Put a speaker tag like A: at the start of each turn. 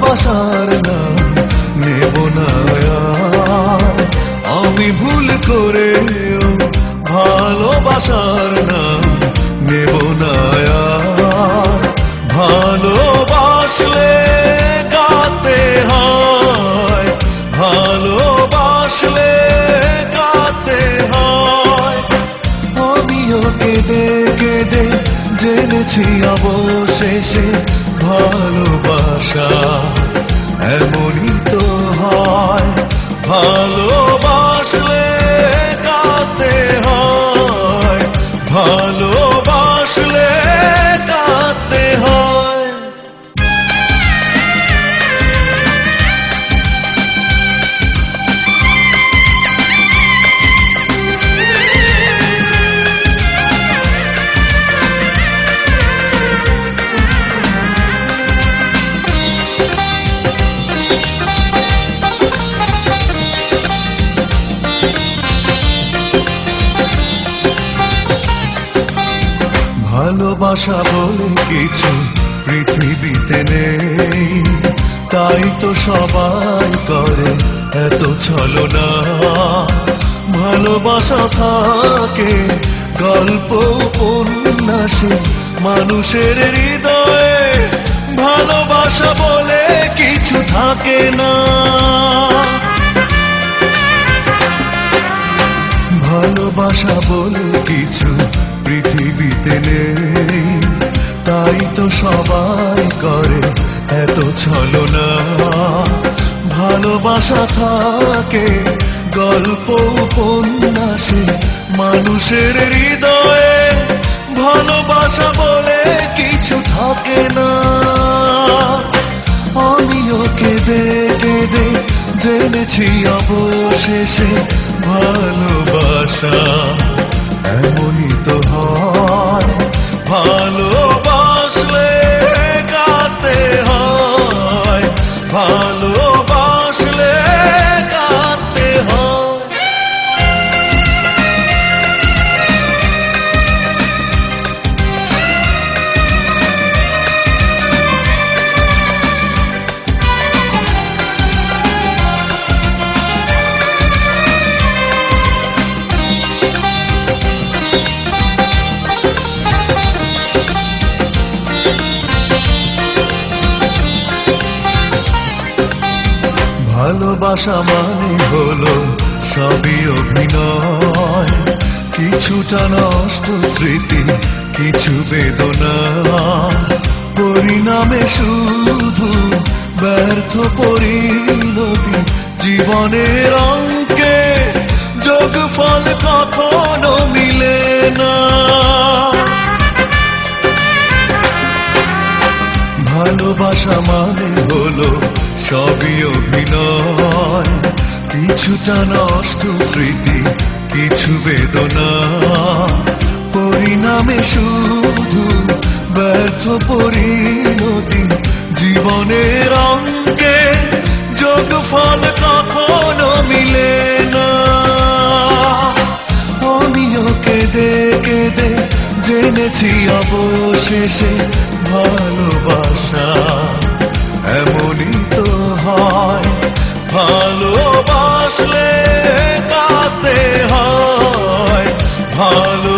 A: ভালোবাসার নাম নেব না আর। আমি ভুল করেও ভালোবাসার নাম নেব না আর। ভালোবাসলে গাতে হয়, ভালোবাসলে গাতে হয়। আমিও কেঁদে কেঁদে জেনেছি অবশেষে ভালোবাসা এমনই তো হয়। ভালোবাসলে গাতে হয়, ভালোবাসলে গাতে হয়। ভালোবাসা বলে কিছু পৃথিবীতে নেই, তাই তো সবাই করে এত ছলনা। ভালোবাসা থাকে গল্প উপন্যাসে মানুষের হৃদয়ে, ভালোবাসা বলে কিছু থাকে না। ভালোবাসা বলে কিছু পৃথিবীতে নেই, তাই তো সবাই করে এত ছলনা। ভালোবাসা থাকে গল্প উপন্যাসে মানুষের হৃদয়ে, ভালোবাসা বলে কিছু থাকে না। আমিও কেঁদে কেঁদে জেনেছি অবশেষে ভালোবাসা এমনই তো হয়। ভালোবাসলে গাতে হয়, ভালোবাসলে গাতে হয়। ভালোবাসা মানে হলো সবই অভিনয়, কিছুটা নষ্ট স্মৃতি কিছু বেদনা, পরিণামে শুধু ব্যর্থ পরিণতি জীবনের অঙ্কে যোগফল কখনো মিলে না। ভালোবাসা মানে হলো সবই অভিনয়, কিছুটা নষ্ট স্মৃতি কিছু বেদনা, পরিণামে শুধু ব্যর্থ পরিণতি জীবনের অঙ্কে যোগফল কখনো মিলে না। আমিও কেঁদে কেঁদে জেনেছি অবশেষে ভালোবাসা এমনই তো হয়। ভালোবাসলে গাতে হয়, ভালো